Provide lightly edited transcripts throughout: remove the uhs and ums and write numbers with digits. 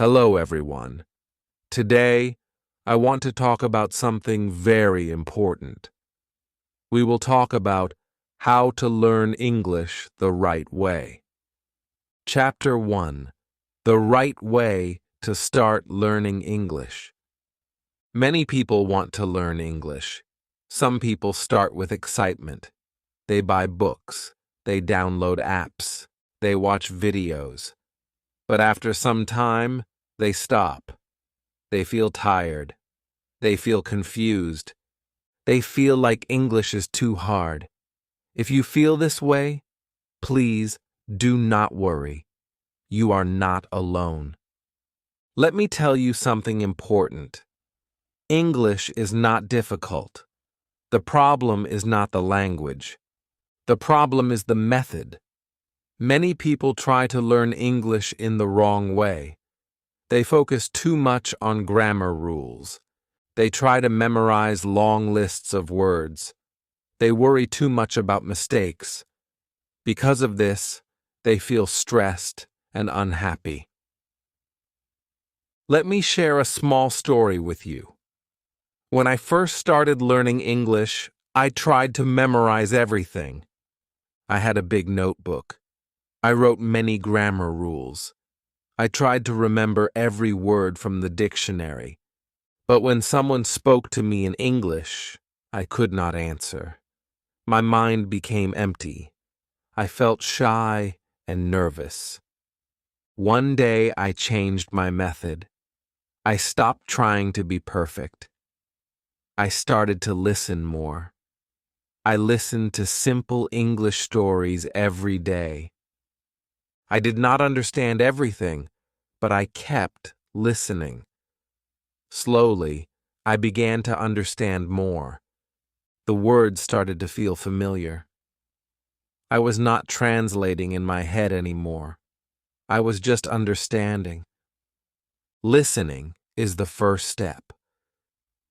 Hello, everyone. Today, I want to talk about something very important. We will talk about how to learn English the right way. Chapter 1: The Right Way to Start Learning English. Many people want to learn English. Some people start with excitement. They buy books. They download apps. They watch videos. But after some time, they stop. They feel tired. They feel confused. They feel like English is too hard. If you feel this way, please do not worry. You are not alone. Let me tell you something important. English is not difficult. The problem is not the language. The problem is the method. Many people try to learn English in the wrong way. They focus too much on grammar rules. They try to memorize long lists of words. They worry too much about mistakes. Because of this, they feel stressed and unhappy. Let me share a small story with you. When I first started learning English, I tried to memorize everything. I had a big notebook. I wrote many grammar rules. I tried to remember every word from the dictionary. But when someone spoke to me in English, I could not answer. My mind became empty. I felt shy and nervous. One day I changed my method. I stopped trying to be perfect. I started to listen more. I listened to simple English stories every day. I did not understand everything, but I kept listening. Slowly, I began to understand more. The words started to feel familiar. I was not translating in my head anymore. I was just understanding. Listening is the first step.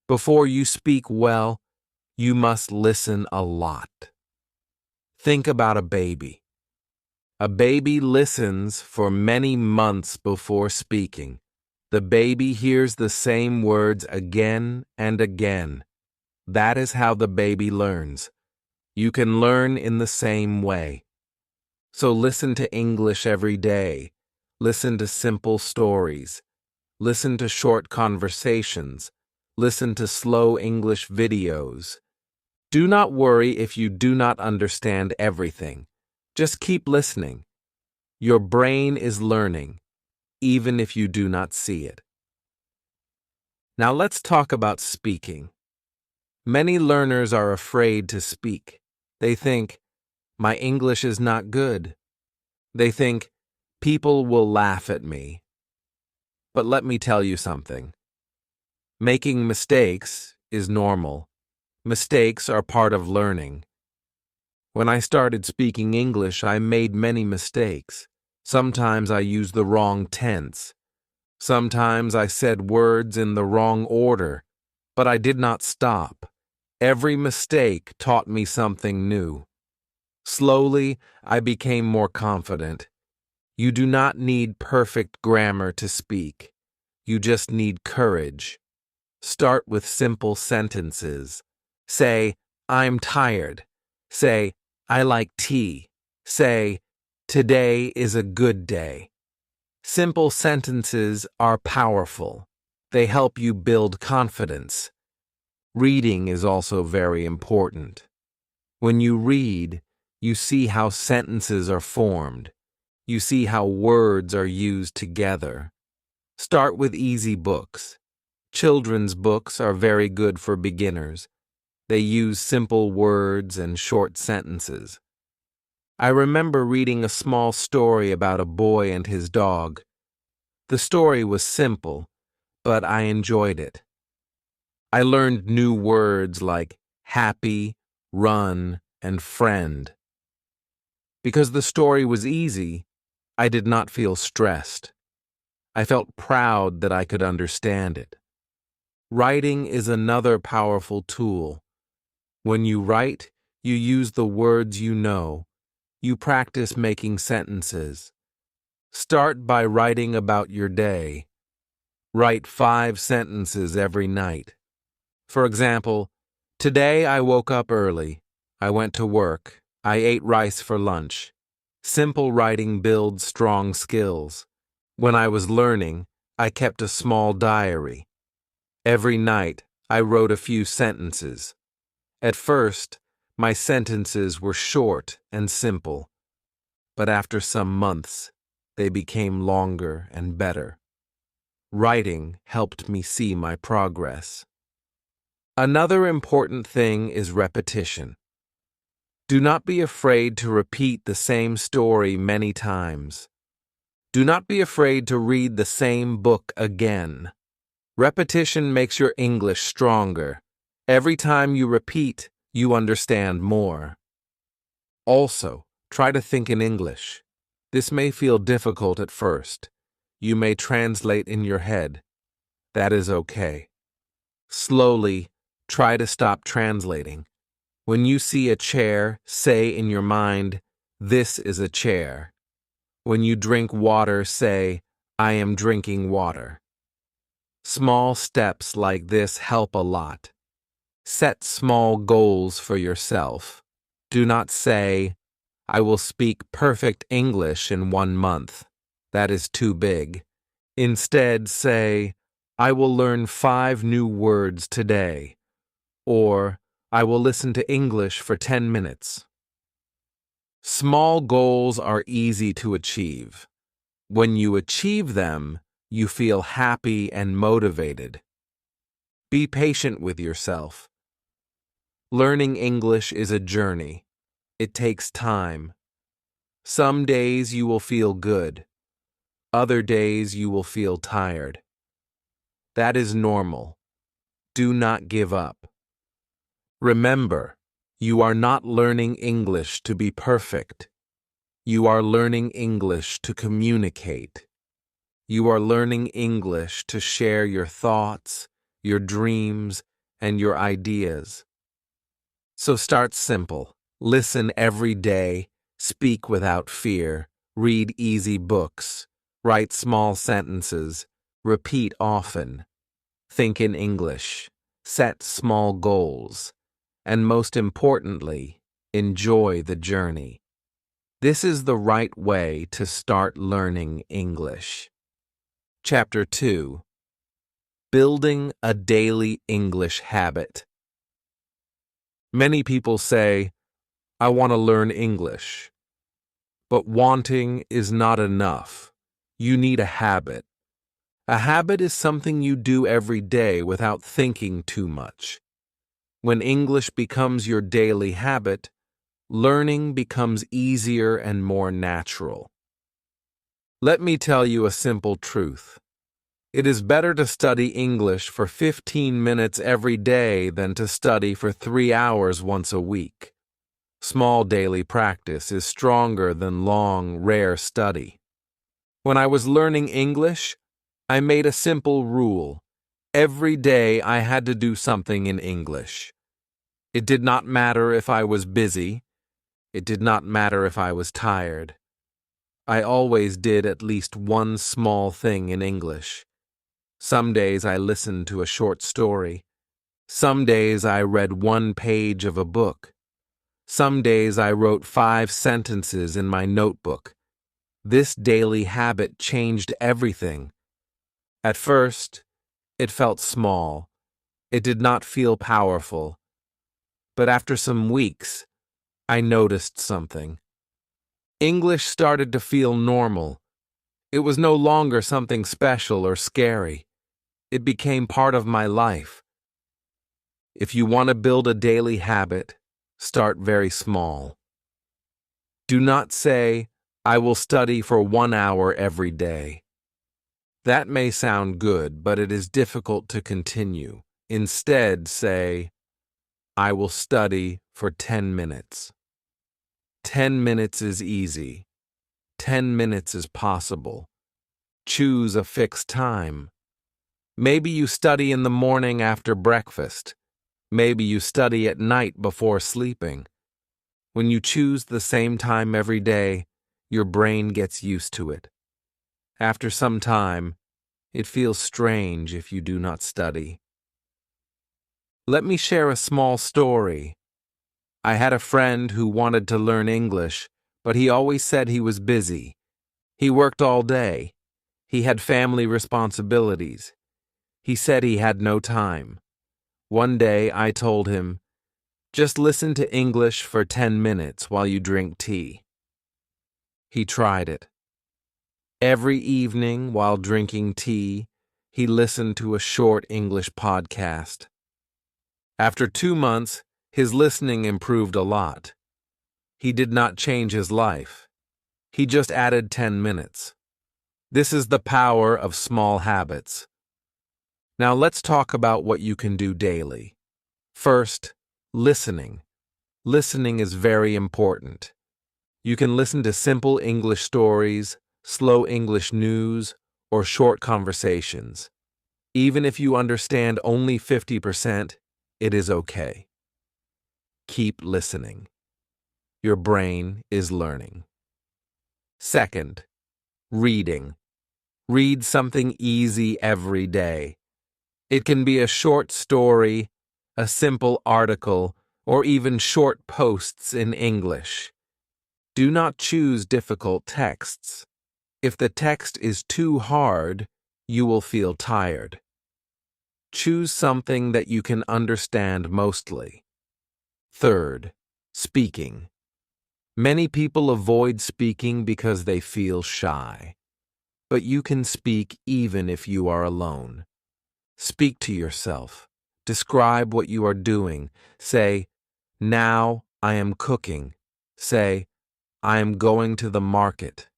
Before you speak well, you must listen a lot. Think about a baby. A baby listens for many months before speaking. The baby hears the same words again and again. That is how the baby learns. You can learn in the same way. So listen to English every day. Listen to simple stories. Listen to short conversations. Listen to slow English videos. Do not worry if you do not understand everything. Just keep listening. Your brain is learning, even if you do not see it. Now let's talk about speaking. Many learners are afraid to speak. They think, my English is not good. They think, people will laugh at me. But let me tell you something. Making mistakes is normal. Mistakes are part of learning. When I started speaking English, I made many mistakes. Sometimes I used the wrong tense. Sometimes I said words in the wrong order, but I did not stop. Every mistake taught me something new. Slowly, I became more confident. You do not need perfect grammar to speak. You just need courage. Start with simple sentences. Say, I'm tired. Say, I like tea. Say, today is a good day. Simple sentences are powerful. They help you build confidence. Reading is also very important. When you read, you see how sentences are formed. You see how words are used together. Start with easy books. Children's books are very good for beginners. They use simple words and short sentences. I remember reading a small story about a boy and his dog. The story was simple, but I enjoyed it. I learned new words like happy, run, and friend. Because the story was easy, I did not feel stressed. I felt proud that I could understand it. Writing is another powerful tool. When you write, you use the words you know. You practice making sentences. Start by writing about your day. Write 5 sentences every night. For example, today I woke up early. I went to work. I ate rice for lunch. Simple writing builds strong skills. When I was learning, I kept a small diary. Every night, I wrote a few sentences. At first, my sentences were short and simple, but after some months, they became longer and better. Writing helped me see my progress. Another important thing is repetition. Do not be afraid to repeat the same story many times. Do not be afraid to read the same book again. Repetition makes your English stronger. Every time you repeat, you understand more. Also, try to think in English. This may feel difficult at first. You may translate in your head. That is okay. Slowly, try to stop translating. When you see a chair, say in your mind, "This is a chair." When you drink water, say, "I am drinking water." Small steps like this help a lot. Set small goals for yourself. Do not say, "I will speak perfect English in 1 month." That is too big. Instead, say, "I will learn 5 new words today," or "I will listen to English for 10 minutes. Small goals are easy to achieve. When you achieve them, you feel happy and motivated. Be patient with yourself. Learning English is a journey. It takes time. Some days you will feel good. Other days you will feel tired. That is normal. Do not give up. Remember, you are not learning English to be perfect. You are learning English to communicate. You are learning English to share your thoughts, your dreams, and your ideas. So start simple. Listen every day, speak without fear, read easy books, write small sentences, repeat often, think in English, set small goals, and most importantly, enjoy the journey. This is the right way to start learning English. Chapter 2. Building a Daily English Habit. Many people say, "I want to learn English." But wanting is not enough. You need a habit. A habit is something you do every day without thinking too much. When English becomes your daily habit, learning becomes easier and more natural. Let me tell you a simple truth. It is better to study English for 15 minutes every day than to study for 3 hours once a week. Small daily practice is stronger than long, rare study. When I was learning English, I made a simple rule. Every day I had to do something in English. It did not matter if I was busy. It did not matter if I was tired. I always did at least one small thing in English. Some days I listened to a short story. Some days I read 1 page of a book. Some days I wrote 5 sentences in my notebook. This daily habit changed everything. At first, it felt small. It did not feel powerful. But after some weeks, I noticed something. English started to feel normal. It was no longer something special or scary. It became part of my life. If you want to build a daily habit, start very small. Do not say, "I will study for 1 hour every day." That may sound good, but it is difficult to continue. Instead, say, "I will study for 10 minutes. 10 minutes is easy. 10 minutes is possible. Choose a fixed time. Maybe you study in the morning after breakfast. Maybe you study at night before sleeping. When you choose the same time every day, your brain gets used to it. After some time, It feels strange if you do not study. Let me share a small story. I had a friend who wanted to learn English, but he always said he was busy. He worked all day. He had family responsibilities. He said he had no time. One day I told him, "Just listen to English for 10 minutes while you drink tea." He tried it. Every evening while drinking tea, he listened to a short English podcast. After 2 months, his listening improved a lot. He did not change his life. He just added 10 minutes. This is the power of small habits. Now let's talk about what you can do daily. First, listening. Listening is very important. You can listen to simple English stories, slow English news, or short conversations. Even if you understand only 50%, it is okay. Keep listening. Your brain is learning. Second, reading. Read something easy every day. It can be a short story, a simple article, or even short posts in English. Do not choose difficult texts. If the text is too hard, you will feel tired. Choose something that you can understand mostly. Third, speaking. Many people avoid speaking because they feel shy. But you can speak even if you are alone. Speak to yourself. Describe what you are doing. Say, "Now I am cooking." Say, "I am going to the market."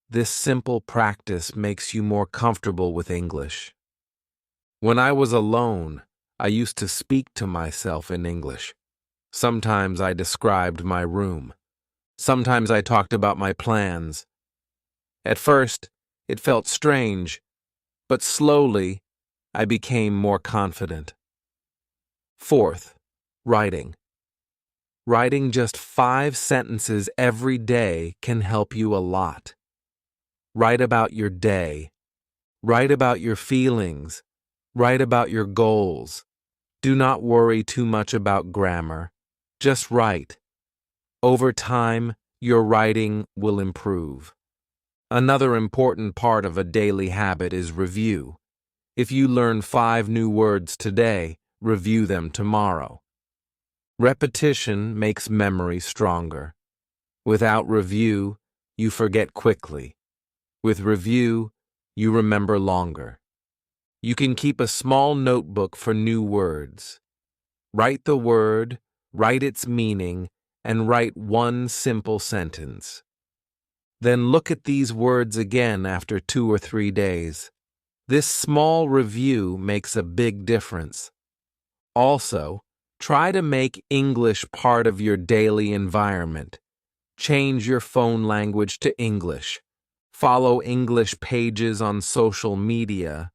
This simple practice makes you more comfortable with English. When I was alone, I used to speak to myself in English. Sometimes I described my room. Sometimes I talked about my plans. At first, it felt strange, but slowly, I became more confident. Fourth, writing. Writing just 5 sentences every day can help you a lot. Write about your day. Write about your feelings. Write about your goals. Do not worry too much about grammar. Just write. Over time, your writing will improve. Another important part of a daily habit is review. If you learn 5 new words today, review them tomorrow. Repetition makes memory stronger. Without review, you forget quickly. With review, you remember longer. You can keep a small notebook for new words. Write the word, write its meaning, and write one simple sentence. Then look at these words again after 2 or 3 days. This small review makes a big difference. Also, try to make English part of your daily environment. Change your phone language to English. Follow English pages on social media.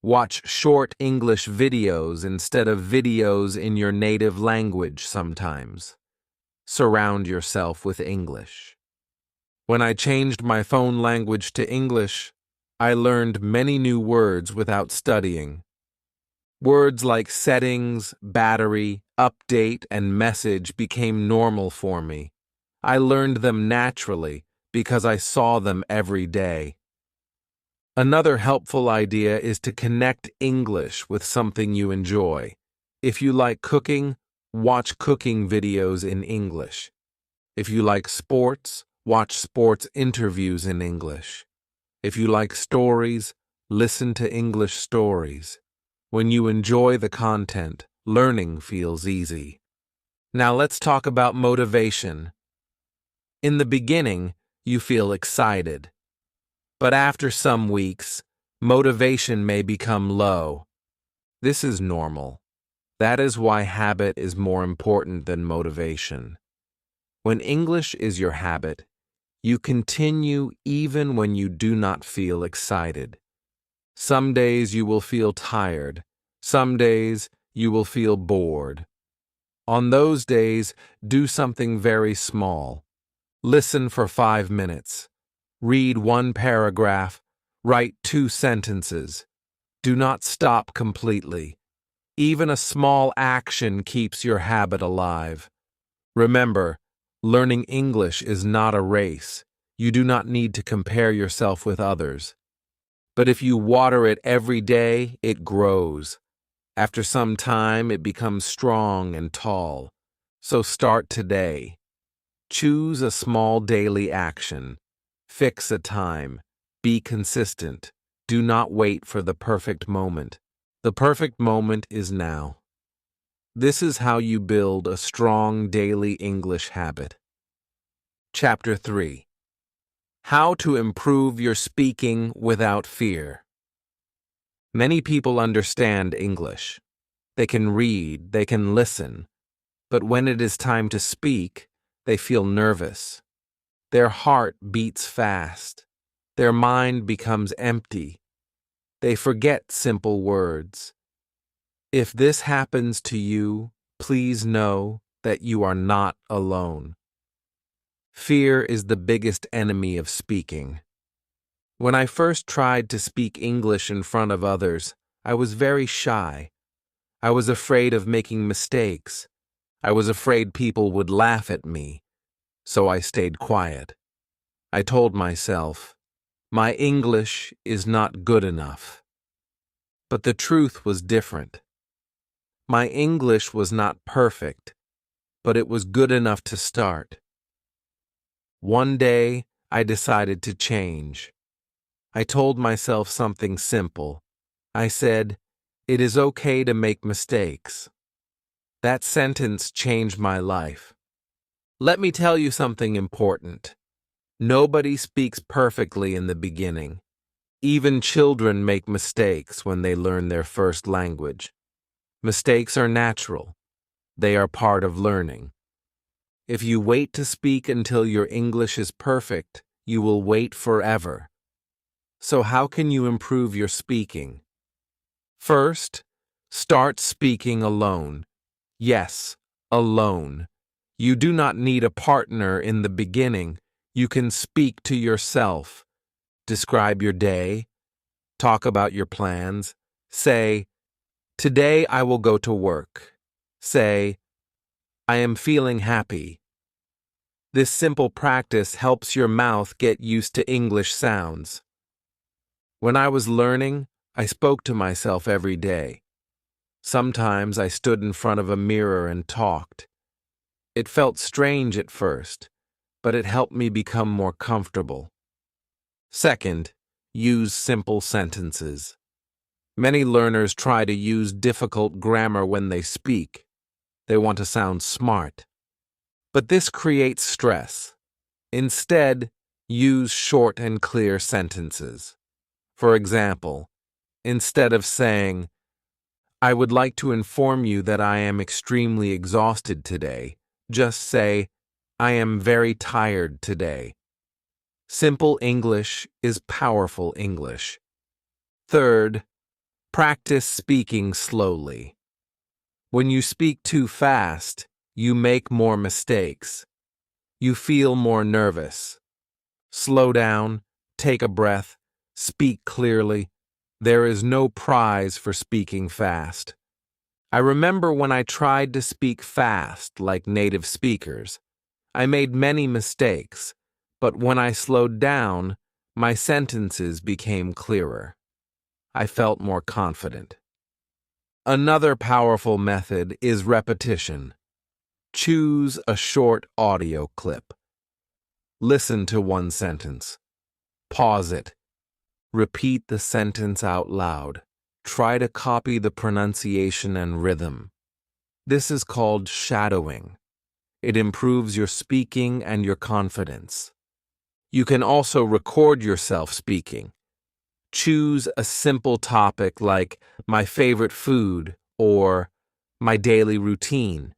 Watch short English videos instead of videos in your native language sometimes. Surround yourself with English. When I changed my phone language to English, I learned many new words without studying. Words like settings, battery, update, and message became normal for me. I learned them naturally because I saw them every day. Another helpful idea is to connect English with something you enjoy. If you like cooking, watch cooking videos in English. If you like sports, watch sports interviews in English. If you like stories, listen to English stories. When you enjoy the content, learning feels easy. Now let's talk about motivation. In the beginning, you feel excited. But after some weeks, motivation may become low. This is normal. That is why habit is more important than motivation. When English is your habit, you continue even when you do not feel excited. Some days you will feel tired. Some days you will feel bored. On those days, do something very small. Listen for 5 minutes. Read one paragraph. Write 2 sentences. Do not stop completely. Even a small action keeps your habit alive. Remember, learning English is not a race. You do not need to compare yourself with others. But if you water it every day, it grows. After some time, it becomes strong and tall. So start today. Choose a small daily action. Fix a time. Be consistent. Do not wait for the perfect moment. The perfect moment is now. This is how you build a strong daily English habit. Chapter 3. How to improve your speaking without fear. Many people understand English. They can read, they can listen, but when it is time to speak, they feel nervous. Their heart beats fast. Their mind becomes empty. They forget simple words. If this happens to you, please know that you are not alone. Fear is the biggest enemy of speaking. When I first tried to speak English in front of others, I was very shy. I was afraid of making mistakes. I was afraid people would laugh at me, so I stayed quiet. I told myself, my English is not good enough. But the truth was different. My English was not perfect, but it was good enough to start. One day, I decided to change. I told myself something simple. I said, "It is okay to make mistakes." That sentence changed my life. Let me tell you something important. Nobody speaks perfectly in the beginning. Even children make mistakes when they learn their first language. Mistakes are natural. They are part of learning. If you wait to speak until your English is perfect, you will wait forever. So how can you improve your speaking? First, start speaking alone. Yes, alone. You do not need a partner in the beginning. You can speak to yourself. Describe your day. Talk about your plans. Say, "Today I will go to work." Say, "I am feeling happy." This simple practice helps your mouth get used to English sounds. When I was learning, I spoke to myself every day. Sometimes I stood in front of a mirror and talked. It felt strange at first, but it helped me become more comfortable. Second, use simple sentences. Many learners try to use difficult grammar when they speak. They want to sound smart. But this creates stress. Instead, use short and clear sentences. For example, instead of saying, "I would like to inform you that I am extremely exhausted today," just say, "I am very tired today." Simple English is powerful English. Third, practice speaking slowly. When you speak too fast, you make more mistakes. You feel more nervous. Slow down, take a breath, speak clearly. There is no prize for speaking fast. I remember when I tried to speak fast like native speakers. I made many mistakes, but when I slowed down, my sentences became clearer. I felt more confident. Another powerful method is repetition. Choose a short audio clip. Listen to one sentence. Pause it. Repeat the sentence out loud. Try to copy the pronunciation and rhythm. This is called shadowing. It improves your speaking and your confidence. You can also record yourself speaking. Choose a simple topic like my favorite food or my daily routine.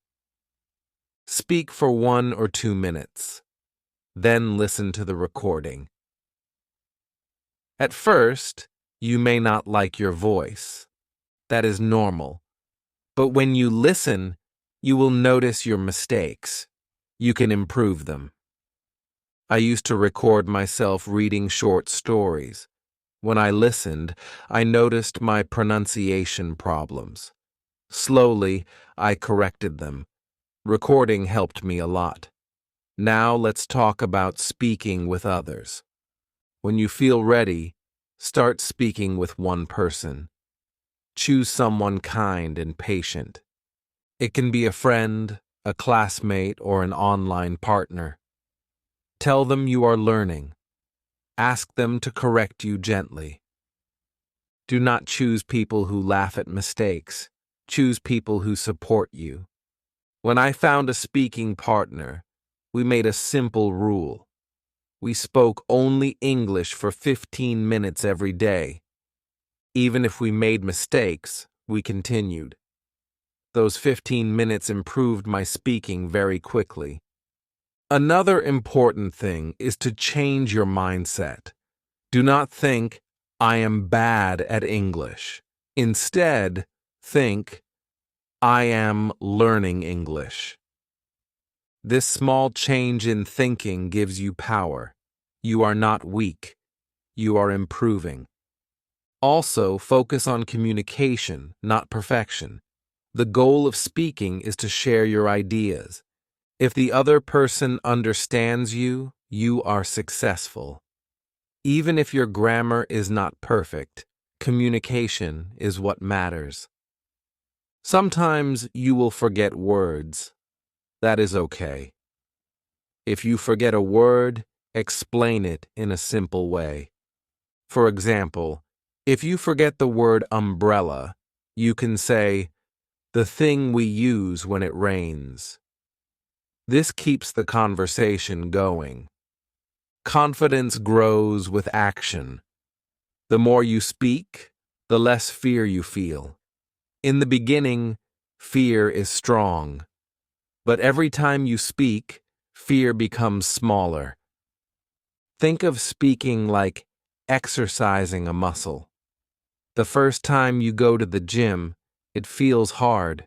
Speak for 1 or 2 minutes. Then listen to the recording. At first, you may not like your voice. That is normal. But when you listen, you will notice your mistakes. You can improve them. I used to record myself reading short stories. When I listened, I noticed my pronunciation problems. Slowly, I corrected them. Recording helped me a lot. Now let's talk about speaking with others. When you feel ready, start speaking with one person. Choose someone kind and patient. It can be a friend, a classmate, or an online partner. Tell them you are learning. Ask them to correct you gently. Do not choose people who laugh at mistakes. Choose people who support you. When I found a speaking partner, we made a simple rule. We spoke only English for 15 minutes every day. Even if we made mistakes, we continued. Those 15 minutes improved my speaking very quickly. Another important thing is to change your mindset. Do not think, I am bad at English. Instead, think, I am learning English. This small change in thinking gives you power. You are not weak. You are improving. Also, focus on communication, not perfection. The goal of speaking is to share your ideas. If the other person understands you, you are successful. Even if your grammar is not perfect, communication is what matters. Sometimes you will forget words. That is okay. If you forget a word, explain it in a simple way. For example, if you forget the word umbrella, you can say, the thing we use when it rains. This keeps the conversation going. Confidence grows with action. The more you speak, the less fear you feel. In the beginning, fear is strong. But every time you speak, fear becomes smaller. Think of speaking like exercising a muscle. The first time you go to the gym, it feels hard.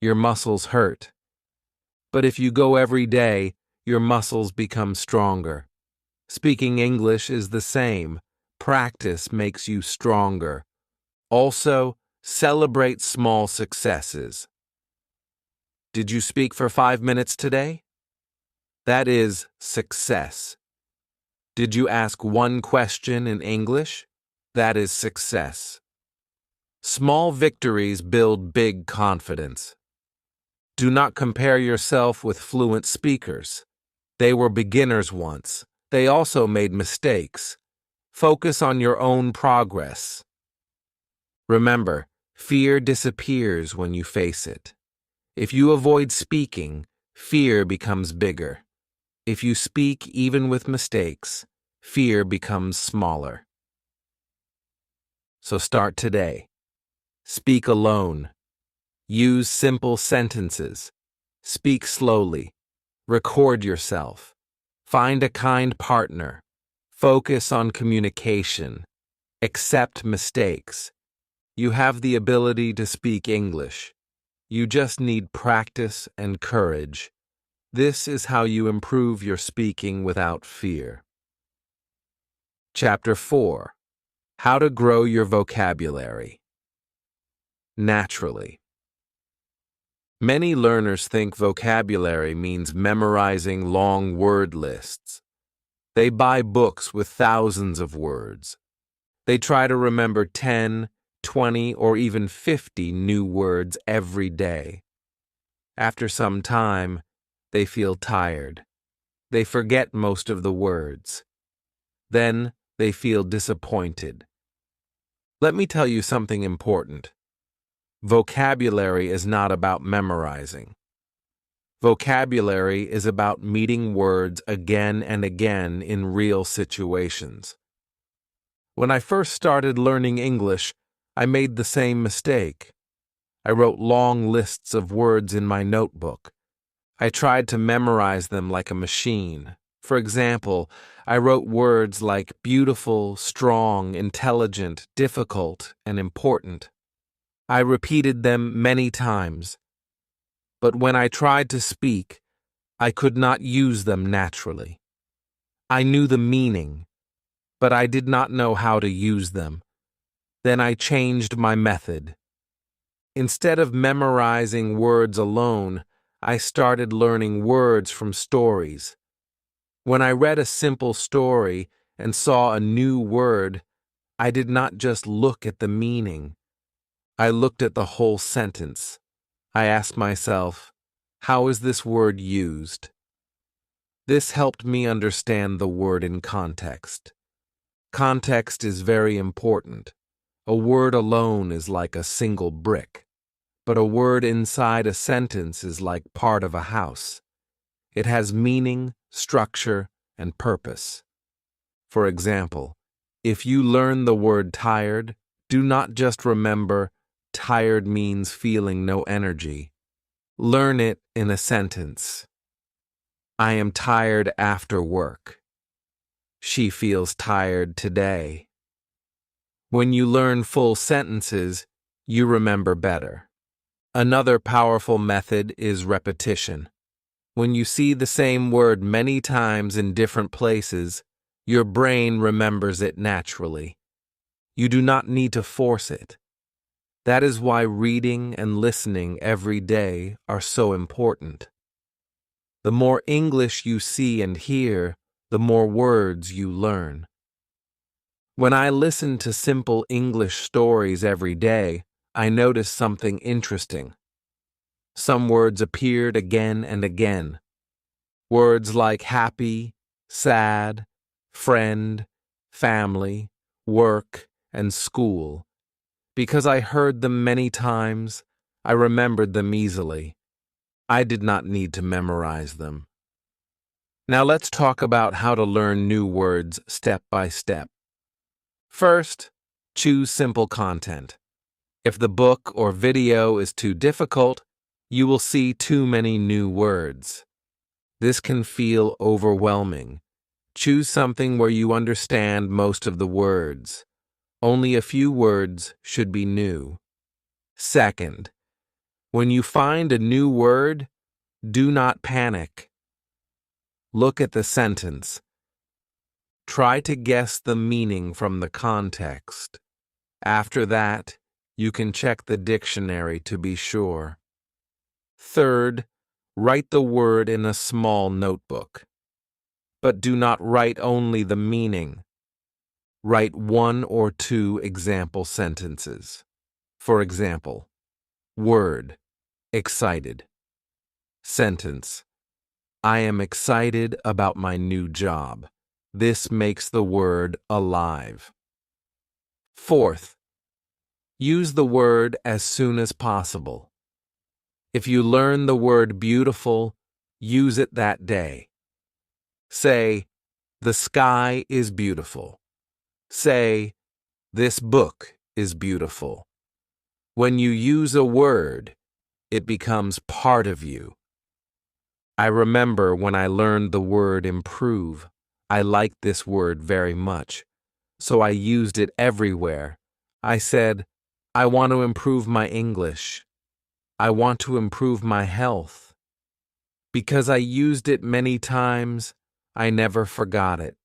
Your muscles hurt. But if you go every day, your muscles become stronger. Speaking English is the same. Practice makes you stronger. Also, celebrate small successes. Did you speak for 5 minutes today? That is success. Did you ask one question in English? That is success. Small victories build big confidence. Do not compare yourself with fluent speakers. They were beginners once. They also made mistakes. Focus on your own progress. Remember, fear disappears when you face it. If you avoid speaking, fear becomes bigger. If you speak even with mistakes, fear becomes smaller. So start today. Speak alone. Use simple sentences. Speak slowly. Record yourself. Find a kind partner. Focus on communication. Accept mistakes. You have the ability to speak English. You just need practice and courage. This is how you improve your speaking without fear. Chapter 4. How to grow your vocabulary. Naturally. Many learners think vocabulary means memorizing long word lists. They buy books with thousands of words. They try to remember 10, 20, or even 50 new words every day. After some time, they feel tired. They forget most of the words. Then they feel disappointed. Let me tell you something important. Vocabulary is not about memorizing. Vocabulary is about meeting words again and again in real situations. When I first started learning English, I made the same mistake. I wrote long lists of words in my notebook. I tried to memorize them like a machine. For example, I wrote words like beautiful, strong, intelligent, difficult, and important. I repeated them many times. But when I tried to speak, I could not use them naturally. I knew the meaning, but I did not know how to use them. Then I changed my method. Instead of memorizing words alone, I started learning words from stories. When I read a simple story and saw a new word, I did not just look at the meaning. I looked at the whole sentence. I asked myself, how is this word used? This helped me understand the word in context. Context is very important. A word alone is like a single brick, but a word inside a sentence is like part of a house. It has meaning, structure, and purpose. For example, if you learn the word tired, do not just remember tired means feeling no energy. Learn it in a sentence. I am tired after work. She feels tired today. When you learn full sentences, you remember better. Another powerful method is repetition. When you see the same word many times in different places, your brain remembers it naturally. You do not need to force it. That is why reading and listening every day are so important. The more English you see and hear, the more words you learn. When I listen to simple English stories every day, I noticed something interesting. Some words appeared again and again. Words like happy, sad, friend, family, work, and school. Because I heard them many times, I remembered them easily. I did not need to memorize them. Now let's talk about how to learn new words step by step. First, choose simple content. If the book or video is too difficult, you will see too many new words. This can feel overwhelming. Choose something where you understand most of the words. Only a few words should be new. Second, when you find a new word, do not panic. Look at the sentence. Try to guess the meaning from the context. After that, you can check the dictionary to be sure. Third, write the word in a small notebook. But do not write only the meaning. Write 1 or 2 example sentences. For example, word, excited. Sentence, I am excited about my new job. This makes the word alive. Fourth, use the word as soon as possible. If you learn the word beautiful, use it that day. Say, the sky is beautiful. Say, this book is beautiful. When you use a word, it becomes part of you. I remember when I learned the word improve, I liked this word very much, so I used it everywhere. I said, I want to improve my English. I want to improve my health. Because I used it many times, I never forgot it.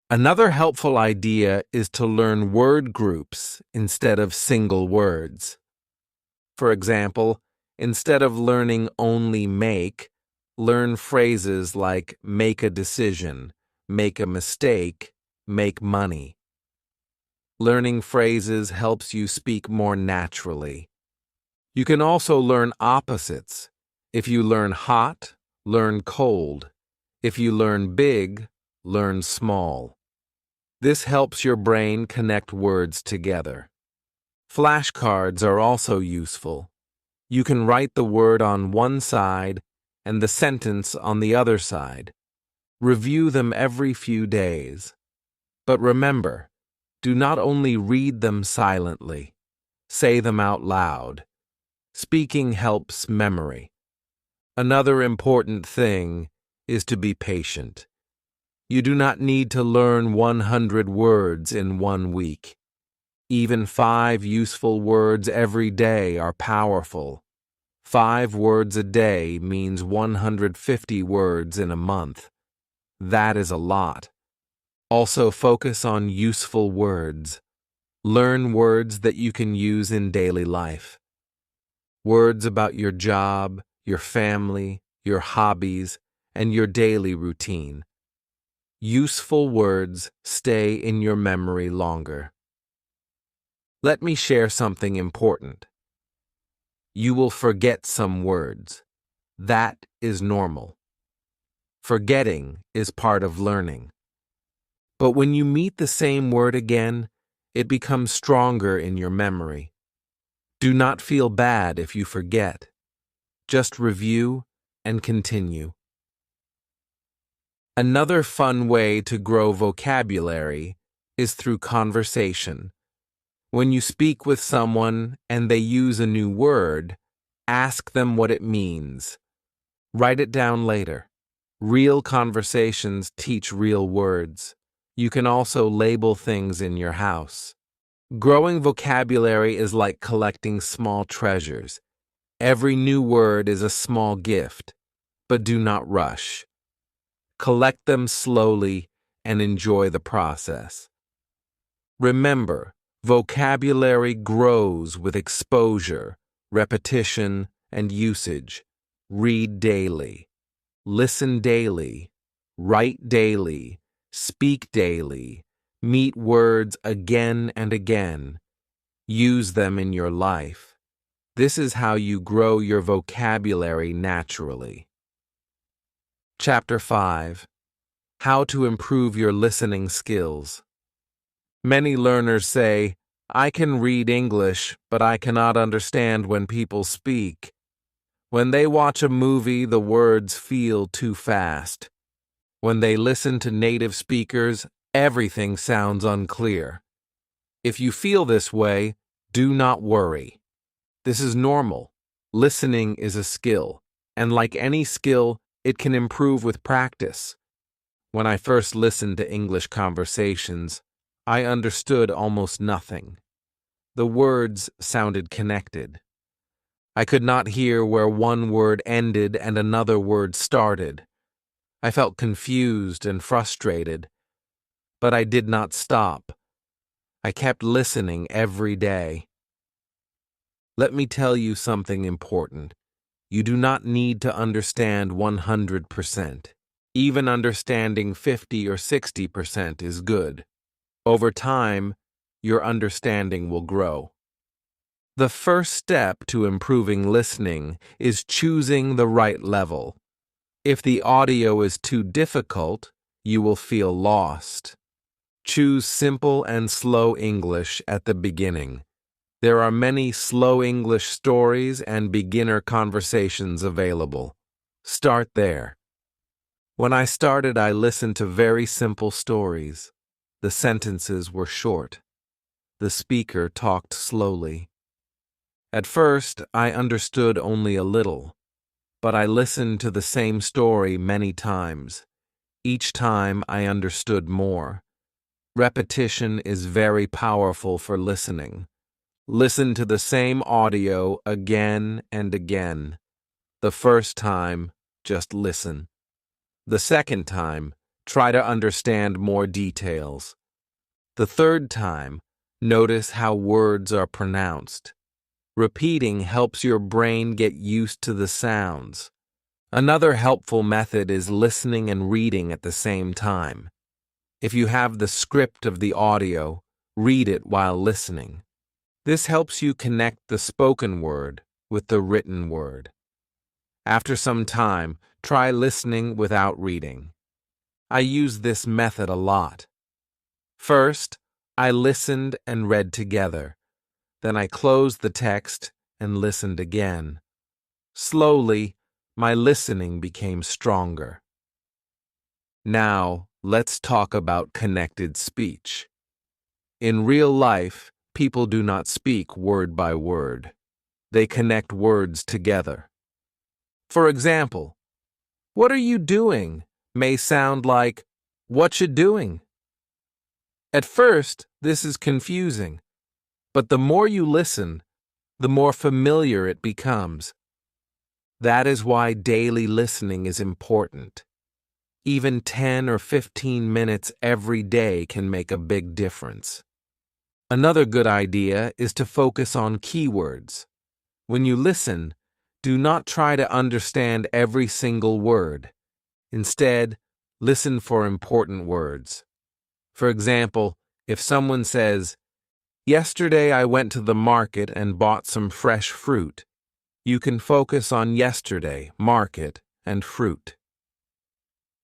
Another helpful idea is to learn word groups instead of single words. For example, instead of learning only make, learn phrases like make a decision, make a mistake, make money. Learning phrases helps you speak more naturally. You can also learn opposites. If you learn hot, learn cold. If you learn big, learn small. This helps your brain connect words together. Flashcards are also useful. You can write the word on one side and the sentence on the other side. Review them every few days. But remember, do not only read them silently. Say them out loud. Speaking helps memory. Another important thing is to be patient. You do not need to learn 100 words in 1 week. Even 5 useful words every day are powerful. 5 words a day means 150 words in a month. That is a lot. Also, focus on useful words. Learn words that you can use in daily life. Words about your job, your family, your hobbies, and your daily routine. Useful words stay in your memory longer. Let me share something important. You will forget some words. That is normal. Forgetting is part of learning. But when you meet the same word again, it becomes stronger in your memory. Do not feel bad if you forget. Just review and continue. Another fun way to grow vocabulary is through conversation. When you speak with someone and they use a new word, ask them what it means. Write it down later. Real conversations teach real words. You can also label things in your house. Growing vocabulary is like collecting small treasures. Every new word is a small gift, but do not rush. Collect them slowly and enjoy the process. Remember, vocabulary grows with exposure, repetition, and usage. Read daily. Listen daily. Write daily. Speak daily. Meet words again and again. Use them in your life. This is how you grow your vocabulary naturally. Chapter 5. How to improve your listening skills. Many learners say, "I can read English, but I cannot understand when people speak." When they watch a movie, the words feel too fast. When they listen to native speakers, everything sounds unclear. If you feel this way, do not worry. This is normal. Listening is a skill, and like any skill, it can improve with practice. When I first listened to English conversations, I understood almost nothing. The words sounded connected. I could not hear where one word ended and another word started. I felt confused and frustrated, but I did not stop. I kept listening every day. Let me tell you something important. You do not need to understand 100%. Even understanding 50 or 60% is good. Over time, your understanding will grow. The first step to improving listening is choosing the right level. If the audio is too difficult, you will feel lost. Choose simple and slow English at the beginning. There are many slow English stories and beginner conversations available. Start there. When I started, I listened to very simple stories. The sentences were short. The speaker talked slowly. At first, I understood only a little, but I listened to the same story many times. Each time, I understood more. Repetition is very powerful for listening. Listen to the same audio again and again. The first time, just listen. The second time, try to understand more details. The third time, notice how words are pronounced. Repeating helps your brain get used to the sounds. Another helpful method is listening and reading at the same time. If you have the script of the audio, read it while listening. This helps you connect the spoken word with the written word. After some time, try listening without reading. I use this method a lot. First, I listened and read together. Then I closed the text and listened again. Slowly, my listening became stronger. Now, let's talk about connected speech. In real life, people do not speak word by word. They connect words together. For example, "What are you doing?" may sound like, "What you doing?" At first, this is confusing, but the more you listen, the more familiar it becomes. That is why daily listening is important. Even 10 or 15 minutes every day can make a big difference. Another good idea is to focus on keywords. When you listen, do not try to understand every single word. Instead, listen for important words. For example, if someone says, "Yesterday I went to the market and bought some fresh fruit," you can focus on yesterday, market, and fruit.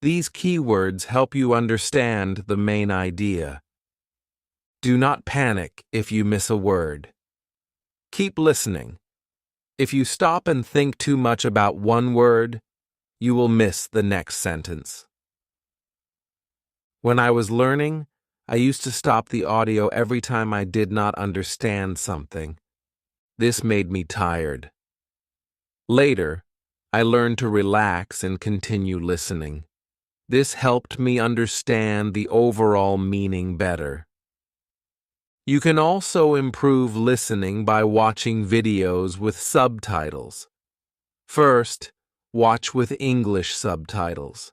These keywords help you understand the main idea. Do not panic if you miss a word. Keep listening. If you stop and think too much about one word, you will miss the next sentence. When I was learning, I used to stop the audio every time I did not understand something. This made me tired. Later, I learned to relax and continue listening. This helped me understand the overall meaning better. You can also improve listening by watching videos with subtitles. First, watch with English subtitles.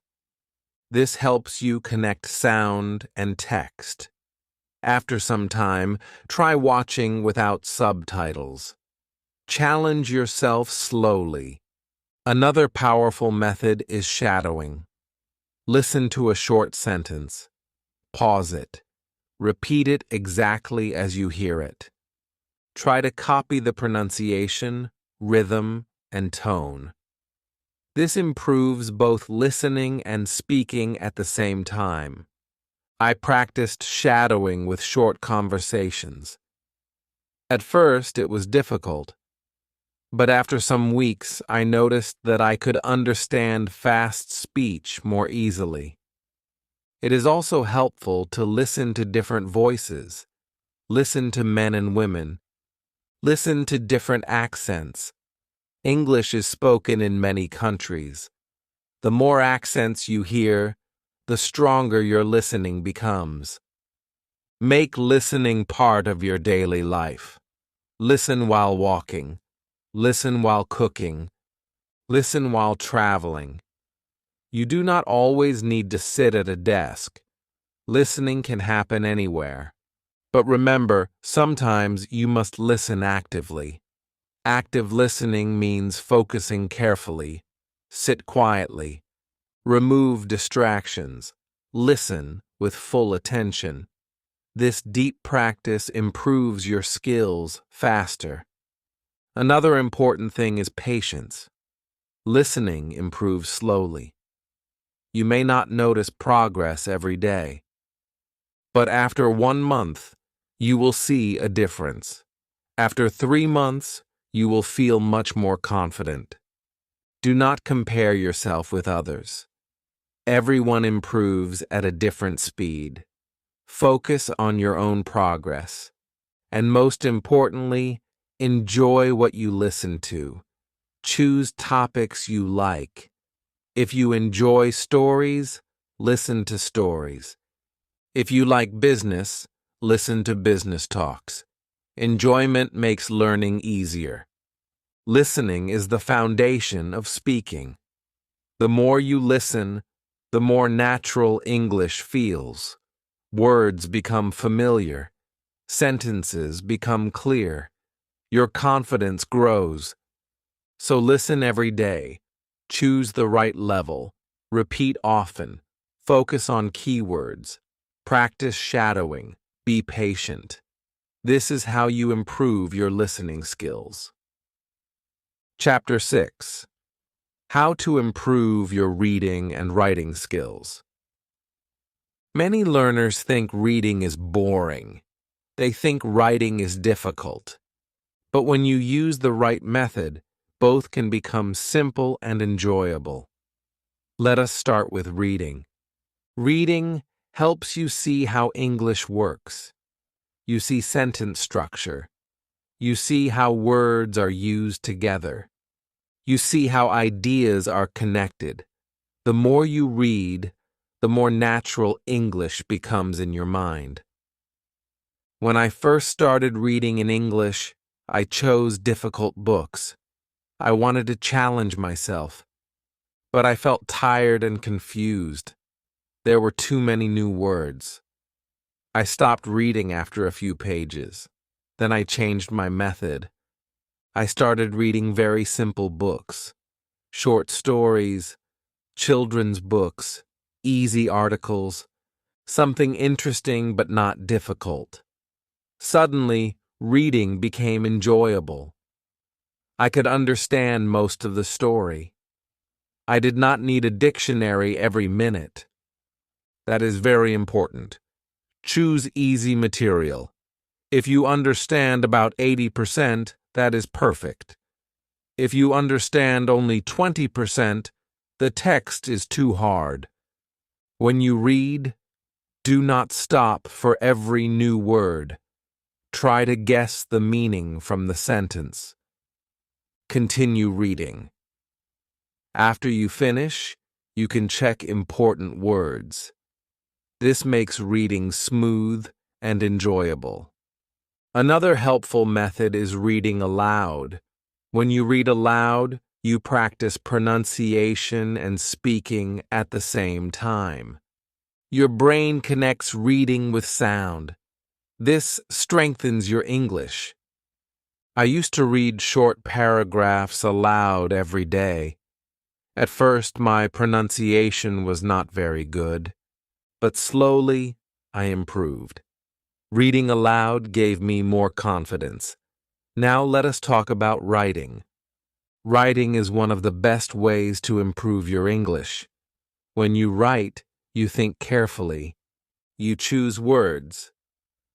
This helps you connect sound and text. After some time, try watching without subtitles. Challenge yourself slowly. Another powerful method is shadowing. Listen to a short sentence. Pause it. Repeat it exactly as you hear it. Try to copy the pronunciation, rhythm, and tone. This improves both listening and speaking at the same time. I practiced shadowing with short conversations. At first, it was difficult, but after some weeks, I noticed that I could understand fast speech more easily. It is also helpful to listen to different voices. Listen to men and women. Listen to different accents. English is spoken in many countries. The more accents you hear, the stronger your listening becomes. Make listening part of your daily life. Listen while walking. Listen while cooking. Listen while traveling. You do not always need to sit at a desk. Listening can happen anywhere. But remember, sometimes you must listen actively. Active listening means focusing carefully. Sit quietly. Remove distractions. Listen with full attention. This deep practice improves your skills faster. Another important thing is patience. Listening improves slowly. You may not notice progress every day, but after 1 month, you will see a difference. After 3 months, you will feel much more confident. Do not compare yourself with others. Everyone improves at a different speed. Focus on your own progress. And most importantly, enjoy what you listen to. Choose topics you like. If you enjoy stories, listen to stories. If you like business, listen to business talks. Enjoyment makes learning easier. Listening is the foundation of speaking. The more you listen, the more natural English feels. Words become familiar. Sentences become clear. Your confidence grows. So listen every day. Choose the right level. Repeat often. Focus on keywords. Practice shadowing. Be patient. This is how you improve your listening skills. Chapter 6. How to improve your reading and writing skills. Many learners think reading is boring. They think writing is difficult. But when you use the right method, both can become simple and enjoyable. Let us start with reading. Reading helps you see how English works. You see sentence structure. You see how words are used together. You see how ideas are connected. The more you read, the more natural English becomes in your mind. When I first started reading in English, I chose difficult books. I wanted to challenge myself, but I felt tired and confused. There were too many new words. I stopped reading after a few pages. Then I changed my method. I started reading very simple books, short stories, children's books, easy articles, something interesting but not difficult. Suddenly, reading became enjoyable. I could understand most of the story. I did not need a dictionary every minute. That is very important. Choose easy material. If you understand about 80%, that is perfect. If you understand only 20%, the text is too hard. When you read, do not stop for every new word. Try to guess the meaning from the sentence. Continue reading. After you finish, you can check important words. This makes reading smooth and enjoyable. Another helpful method is reading aloud. When you read aloud, you practice pronunciation and speaking at the same time. Your brain connects reading with sound. This strengthens your English. I used to read short paragraphs aloud every day. At first, my pronunciation was not very good, but slowly I improved. Reading aloud gave me more confidence. Now let us talk about writing. Writing is one of the best ways to improve your English. When you write, you think carefully. You choose words.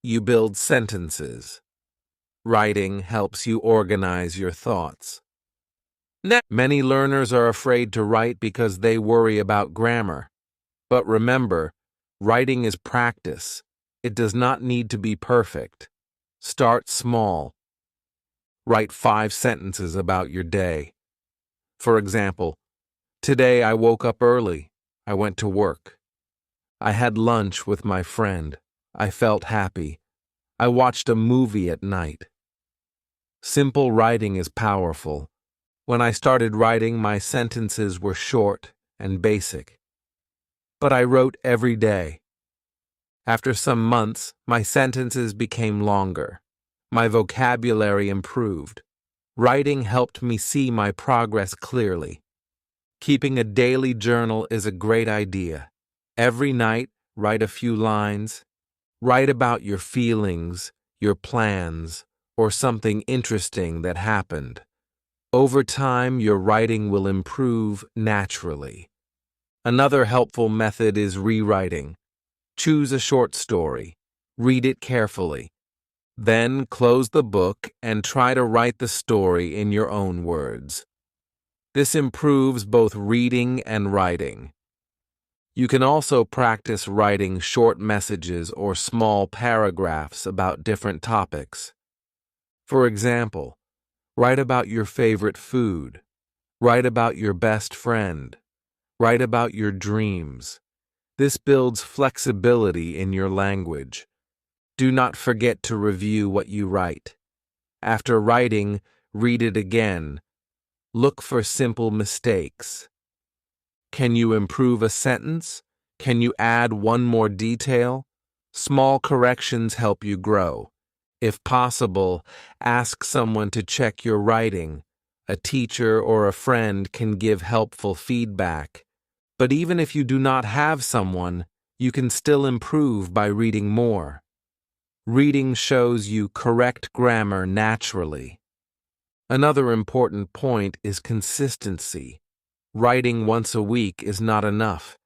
You build sentences. Writing helps you organize your thoughts. Many learners are afraid to write because they worry about grammar. But remember, writing is practice. It does not need to be perfect. Start small. Write 5 sentences about your day. For example, today I woke up early. I went to work. I had lunch with my friend. I felt happy. I watched a movie at night. Simple writing is powerful. When I started writing, my sentences were short and basic. But I wrote every day. After some months, my sentences became longer. My vocabulary improved. Writing helped me see my progress clearly. Keeping a daily journal is a great idea. Every night, write a few lines. Write about your feelings, your plans, or something interesting that happened. Over time, your writing will improve naturally. Another helpful method is rewriting. Choose a short story. Read it carefully. Then close the book and try to write the story in your own words. This improves both reading and writing. You can also practice writing short messages or small paragraphs about different topics. For example, write about your favorite food. Write about your best friend. Write about your dreams. This builds flexibility in your language. Do not forget to review what you write. After writing, read it again. Look for simple mistakes. Can you improve a sentence? Can you add one more detail? Small corrections help you grow. If possible, ask someone to check your writing. A teacher or a friend can give helpful feedback. But even if you do not have someone, you can still improve by reading more. Reading shows you correct grammar naturally. Another important point is consistency. Writing once a week is not enough.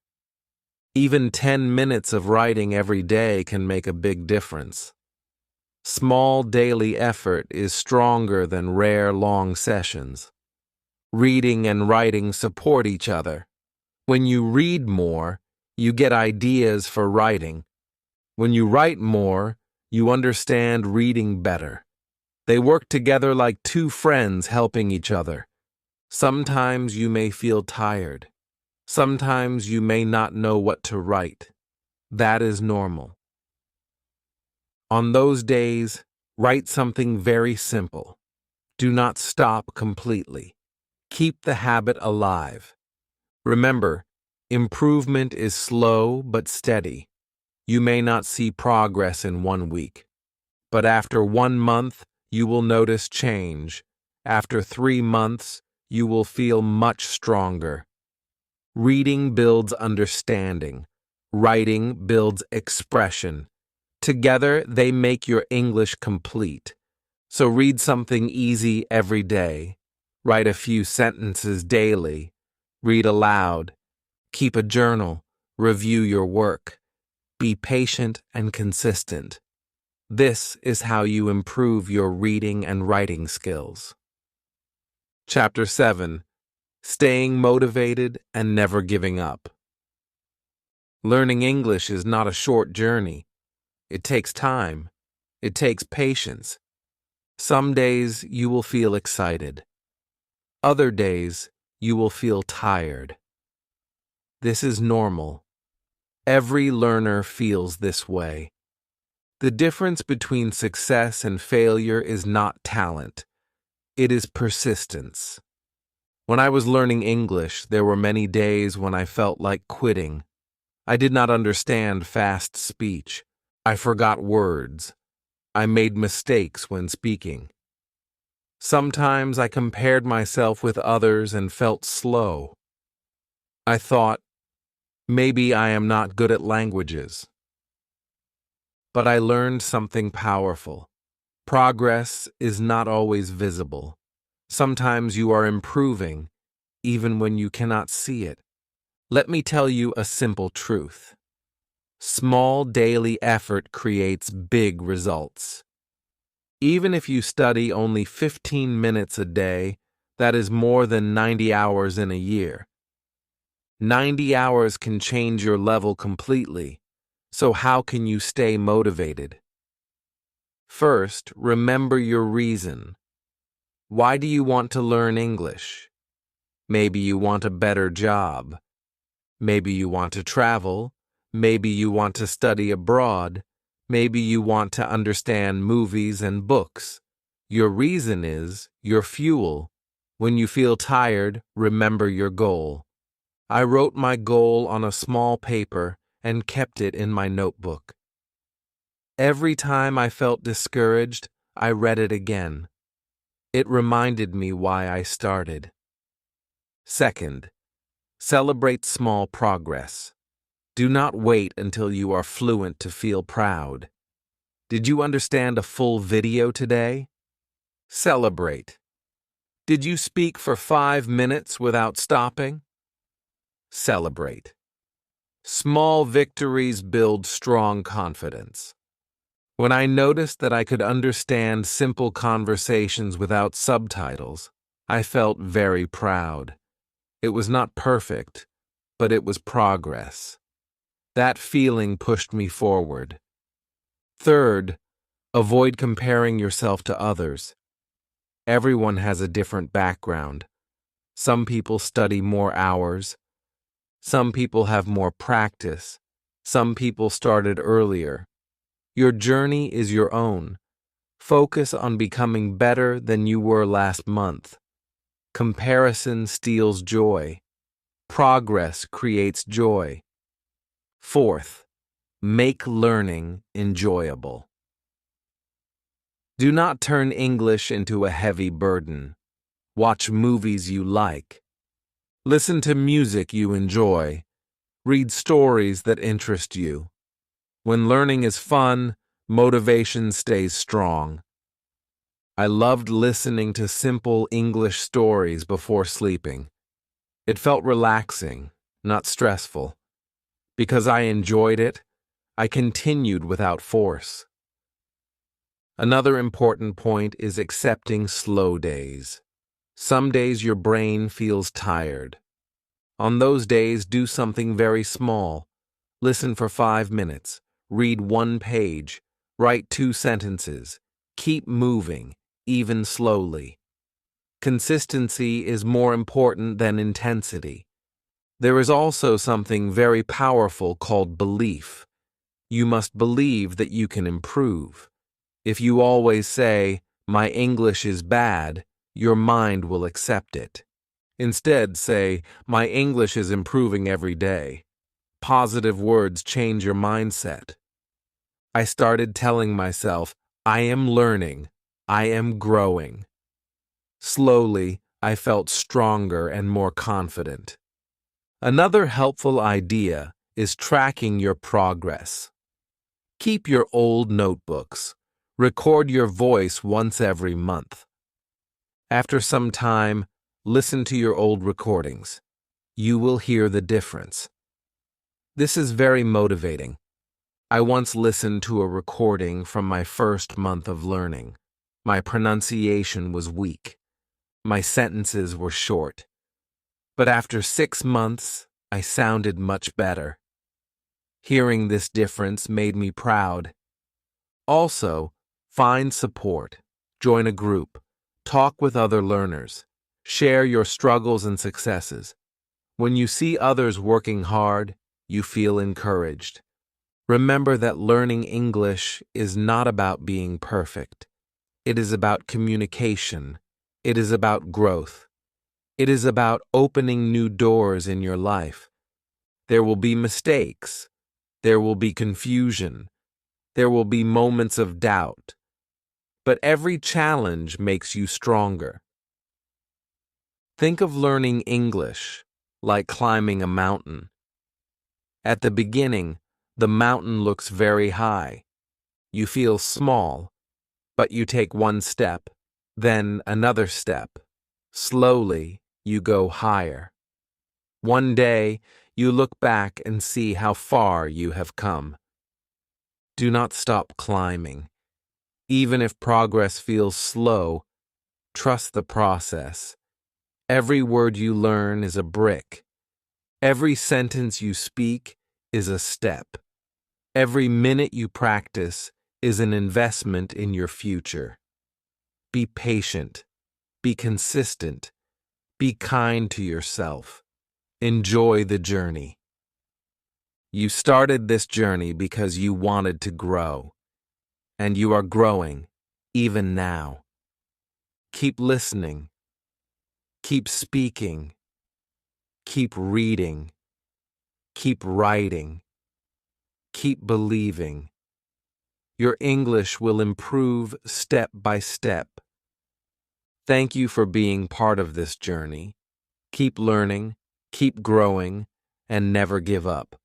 Even 10 minutes of writing every day can make a big difference. Small daily effort is stronger than rare long sessions. Reading and writing support each other. When you read more, you get ideas for writing. When you write more, you understand reading better. They work together like two friends helping each other. Sometimes you may feel tired. Sometimes you may not know what to write. That is normal. On those days, write something very simple. Do not stop completely. Keep the habit alive. Remember, Improvement is slow but steady. You may not see progress in 1 week, but after 1 month, you will notice change. After 3 months, you will feel much stronger. Reading builds understanding. Writing builds expression. Together, they make your English complete. So read something easy every day. Write a few sentences daily. Read aloud. Keep a journal. Review your work. Be patient and consistent. This is how you improve your reading and writing skills. Chapter 7. Staying motivated and never giving up. Learning English is not a short journey. It takes time. It takes patience. Some days you will feel excited. Other days you will feel tired. This is normal. Every learner feels this way. The difference between success and failure is not talent. It is persistence. When I was learning English, there were many days when I felt like quitting. I did not understand fast speech. I forgot words. I made mistakes when speaking. Sometimes I compared myself with others and felt slow. I thought, maybe I am not good at languages. But I learned something powerful. Progress is not always visible. Sometimes you are improving, even when you cannot see it. Let me tell you a simple truth. Small daily effort creates big results. Even if you study only 15 minutes a day, that is more than 90 hours in a year. 90 hours can change your level completely. So how can you stay motivated? First, remember your reason. Why do you want to learn English? Maybe you want a better job. Maybe you want to travel. Maybe you want to study abroad. Maybe you want to understand movies and books. Your reason is your fuel. When you feel tired, remember your goal. I wrote my goal on a small paper and kept it in my notebook. Every time I felt discouraged, I read it again. It reminded me why I started. Second, celebrate small progress. Do not wait until you are fluent to feel proud. Did you understand a full video today? Celebrate. Did you speak for 5 minutes without stopping? Celebrate. Small victories build strong confidence. When I noticed that I could understand simple conversations without subtitles, I felt very proud. It was not perfect, but it was progress. That feeling pushed me forward. Third, avoid comparing yourself to others. Everyone has a different background. Some people study more hours. Some people have more practice. Some people started earlier. Your journey is your own. Focus on becoming better than you were last month. Comparison steals joy. Progress creates joy. Fourth, make learning enjoyable. Do not turn English into a heavy burden. Watch movies you like. Listen to music you enjoy. Read stories that interest you. When learning is fun, motivation stays strong. I loved listening to simple English stories before sleeping. It felt relaxing, not stressful. Because I enjoyed it, I continued without force. Another important point is accepting slow days. Some days your brain feels tired. On those days, do something very small. Listen for 5 minutes. Read 1 page. Write 2 sentences. Keep moving, even slowly. Consistency is more important than intensity. There is also something very powerful called belief. You must believe that you can improve. If you always say, "My English is bad," your mind will accept it. Instead, say, "My English is improving every day." Positive words change your mindset. I started telling myself, "I am learning. I am growing." Slowly, I felt stronger and more confident. Another helpful idea is tracking your progress. Keep your old notebooks. Record your voice once every month. After some time, listen to your old recordings. You will hear the difference. This is very motivating. I once listened to a recording from my first month of learning. My pronunciation was weak. My sentences were short. But after 6 months, I sounded much better. Hearing this difference made me proud. Also, find support. Join a group. Talk with other learners. Share your struggles and successes. When you see others working hard, you feel encouraged. Remember that learning English is not about being perfect. It is about communication. It is about growth. It is about opening new doors in your life. There will be mistakes. There will be confusion. There will be moments of doubt. But every challenge makes you stronger. Think of learning English like climbing a mountain. At the beginning, the mountain looks very high. You feel small, but you take one step, then another step. Slowly, you go higher. One day, you look back and see how far you have come. Do not stop climbing. Even if progress feels slow, trust the process. Every word you learn is a brick. Every sentence you speak is a step. Every minute you practice is an investment in your future. Be patient. Be consistent. Be kind to yourself. Enjoy the journey. You started this journey because you wanted to grow, and you are growing even now. Keep listening. Keep speaking. Keep reading. Keep writing. Keep believing. Your English will improve step by step. Thank you for being part of this journey. Keep learning, keep growing, and never give up.